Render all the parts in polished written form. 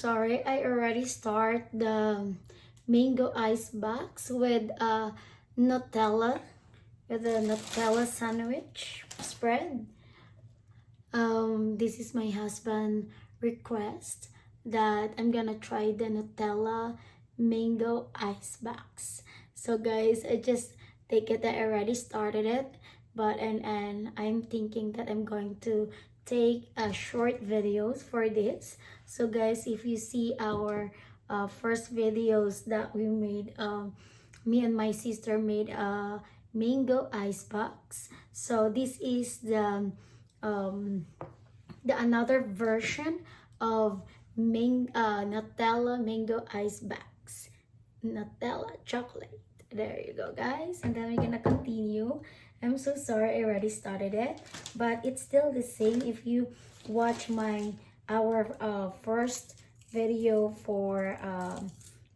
sorry, I already start the mango ice box with Nutella, with a Nutella sandwich spread. This is my husband request that I'm gonna try the Nutella mango ice box. So guys, I just take it that I already started it, but and I'm thinking that I'm going to take short videos for this. So guys, if you see our first videos that we made, me and my sister made a mango ice box. So this is the another version of Nutella mango ice box, Nutella chocolate. There you go, guys. And then we're gonna continue. I'm so sorry I already started it, but it's still the same. If you watch our first video for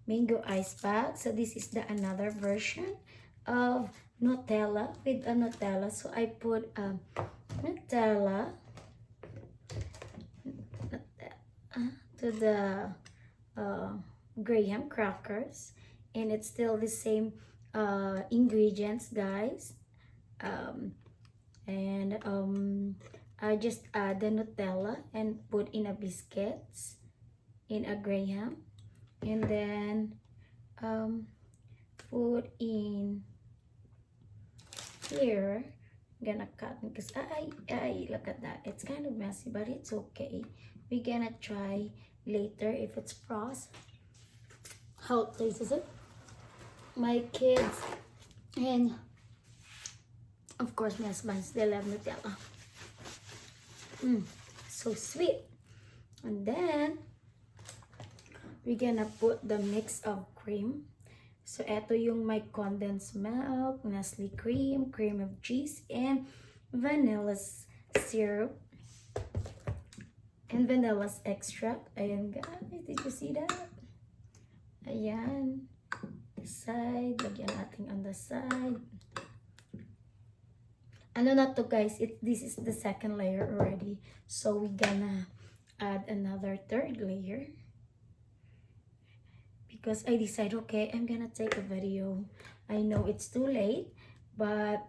mango ice box, so this is the another version of Nutella with a Nutella. So I put Nutella to the graham crackers, and it's still the same ingredients, guys. I just add the Nutella and put in a biscuits in a graham, and then put in here. I'm gonna cut because I look at that, it's kind of messy, but it's okay. We're gonna try later if it's frost how it tastes it. My kids and of course my husband, they love Nutella. So sweet. And then we're gonna put the mix of cream. So eto yung my condensed milk, Nestle cream, cream of cheese, and vanilla syrup and vanilla extract. Ayan guys, did you see that? Ayan, the side, lagyan natin on the side. Ano na to guys, this is the second layer already, so we're gonna add another third layer because I decided, okay, I'm gonna take a video. I know it's too late, but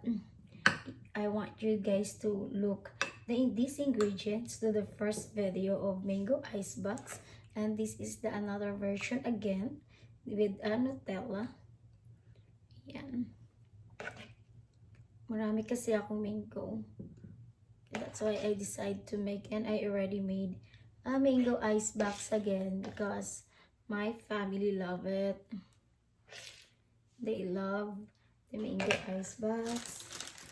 I want you guys to look these ingredients to the first video of mango ice box, and this is the another version again with a Nutella. Yan. Marami kasi akong mango. That's why I decided to make, and I already made a mango ice box again because my family love it. They love the mango ice box.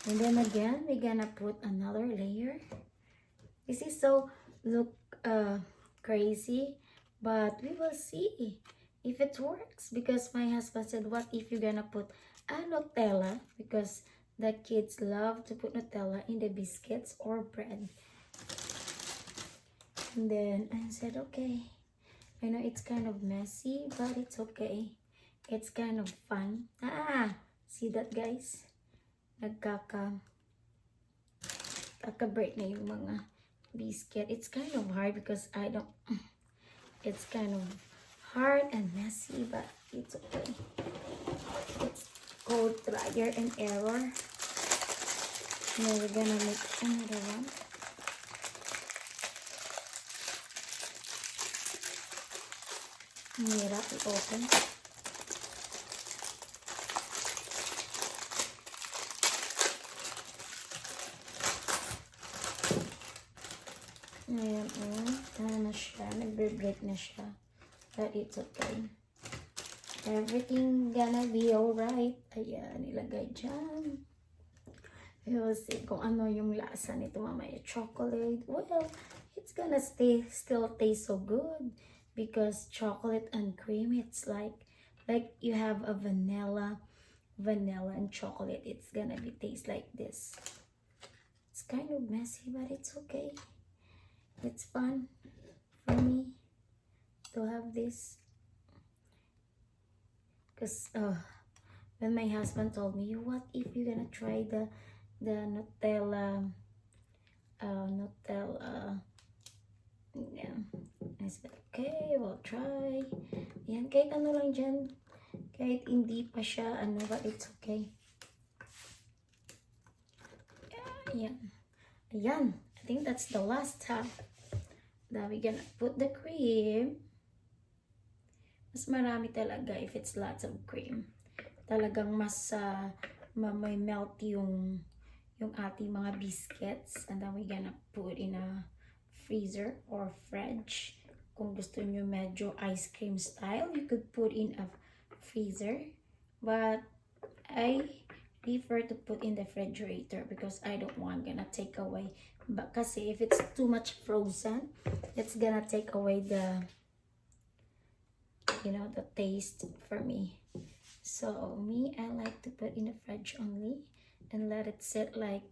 And then again, we're gonna put another layer. This is so look crazy, but we will see if it works, because my husband said, what if you're gonna put a Nutella, because the kids love to put Nutella in the biscuits or bread. And then I said, okay, I know it's kind of messy, but it's okay. It's kind of fun. See that guys? Nagkaka-break na yung mga biscuit. It's kind of hard because it's kind of hard and messy, but it's okay. It's called trial and error. Now we're gonna make another one. Hirap i-open. Ayan, ano na siya, nagbe-break na siya. But it's okay. Everything gonna be alright. Ayan, ilagay dyan. We will see kung ano yung lasa nito mamaya. Chocolate. Well, it's gonna still taste so good because chocolate and cream, it's like you have a vanilla and chocolate. It's gonna be taste like this. It's kind of messy, but it's okay. It's fun for me to have this, because when my husband told me, what if you're gonna try the Nutella yeah, I said okay, we'll try. Yan, kahit ano lang dyan. Kahit hindi pa siya, ano ba, it's okay. Ayan. Ayan. I think that's the last step. Now we're gonna put the cream. Mas marami talaga if it's lots of cream. Talagang mas may melt yung ating mga biscuits. And then we're gonna put in a freezer or fridge. Kung gusto nyo medyo ice cream style, you could put in a freezer. But I prefer to put in the refrigerator because I don't want gonna take away. But kasi if it's too much frozen, it's gonna take away the, you know, the taste for me. So me, I like to put in the fridge only and let it sit like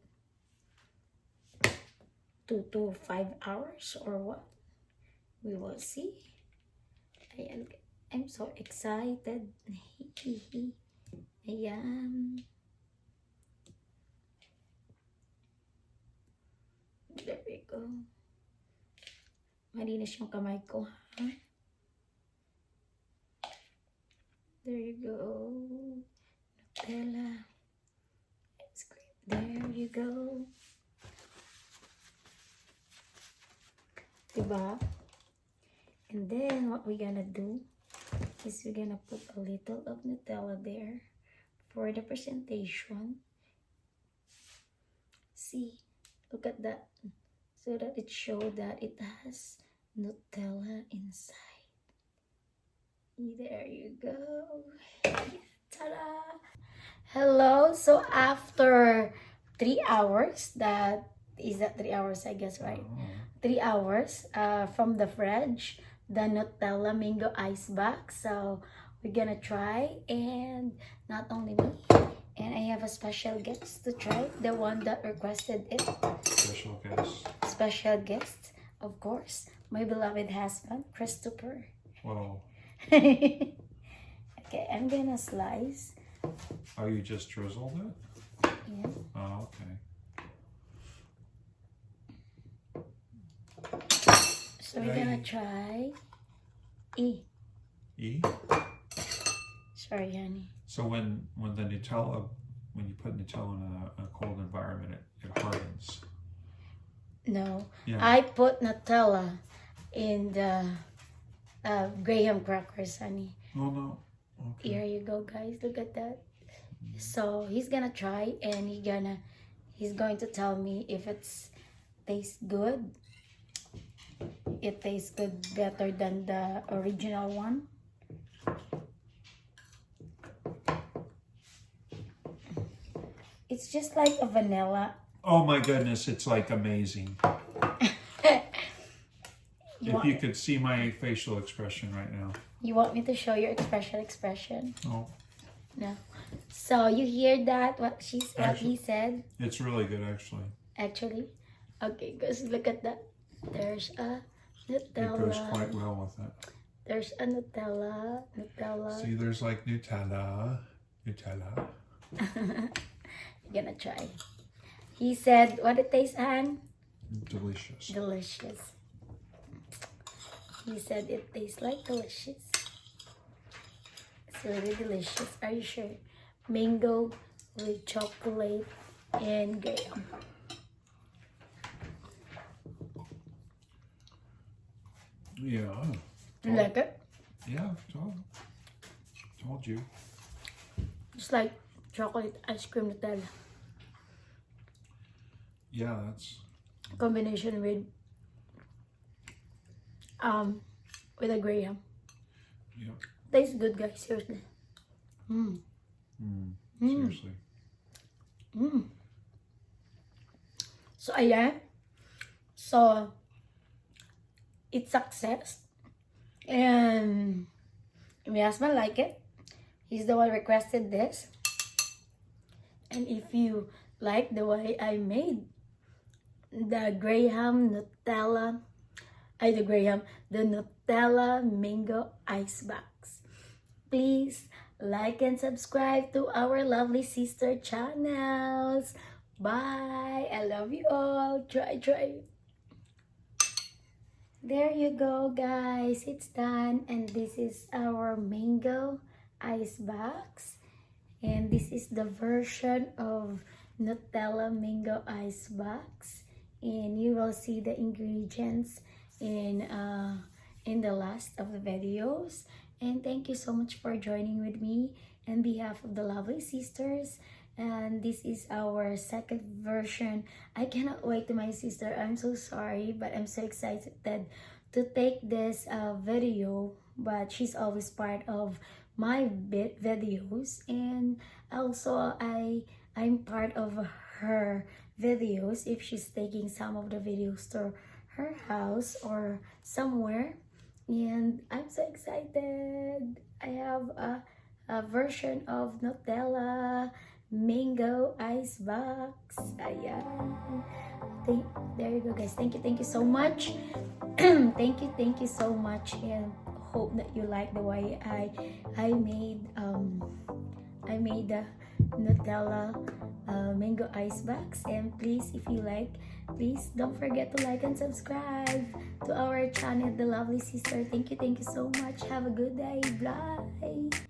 2 to 5 hours or what. We will see. Ayan. I'm so excited. Ayan. There we go. Malinis yung kamay ko, ha? There you go. Nutella. Ice cream. There you go. Diba? And then what we're gonna do is we're gonna put a little of Nutella there for the presentation. See, look at that. So that it shows that it has Nutella inside. There you go. Ta-da! Hello. So after 3 hours, that 3 hours, I guess, right? 3 hours from the fridge, the Nutella Mango Icebox. So we're gonna try, and not only me, and I have a special guest to try, the one that requested it. Special guest, of course, my beloved husband, Christopher. Wow. Okay, I'm gonna slice. Oh, you just drizzled it? Yeah. Oh, okay. So we're gonna try E. Sorry, honey. So when the Nutella, when you put Nutella in a cold environment, it hardens. No, Yeah. I put Nutella in the graham crackers, honey. Oh no. Okay. Here you go, guys. Look at that. So he's gonna try, and he's going to tell me if it's tastes good. It tastes good, better than the original one. It's just like a vanilla. Oh my goodness, it's like amazing. If you could see my facial expression right now. You want me to show your expression? Oh. No. So you hear that? What he said? It's really good, actually. Actually? Okay, guys, look at that. There's a Nutella. It goes quite well with it. There's a Nutella. See, there's like Nutella. I'm gonna try. He said, what it tastes, Anne? Delicious. Delicious. He said it tastes like delicious. It's really delicious. Are you sure? Mango with chocolate and graham. Yeah. You like it? Yeah, told you. It's like chocolate ice cream Nutella. Yeah, that's Combination with a graham. yeah. Tastes good, guys. Seriously. Seriously. So ayan. So it's success. And my husband like it. He's the one requested this. And if you like the way I made the Nutella Mango Icebox, please like and subscribe to our lovely sister channels. Bye. I love you all. Try. There you go, guys. It's done. And this is our mango ice box. And this is the version of Nutella mango ice box. And you will see the ingredients in the last of the videos. And thank you so much for joining with me on behalf of the lovely sisters. And this is our second version. I cannot wait to my sister. I'm so sorry, but I'm so excited to take this video. But she's always part of my videos, and also I'm part of her videos if she's taking some of the videos to her house or somewhere. And I'm so excited. I have a version of Nutella mango ice box. Ayan. There you go, guys. Thank you so much. Thank you so much, and hope that you like the way I made the Nutella mango ice box. And please, if you like, please don't forget to like and subscribe to our channel, The Lovely Sister. Thank you so much. Have a good day. Bye.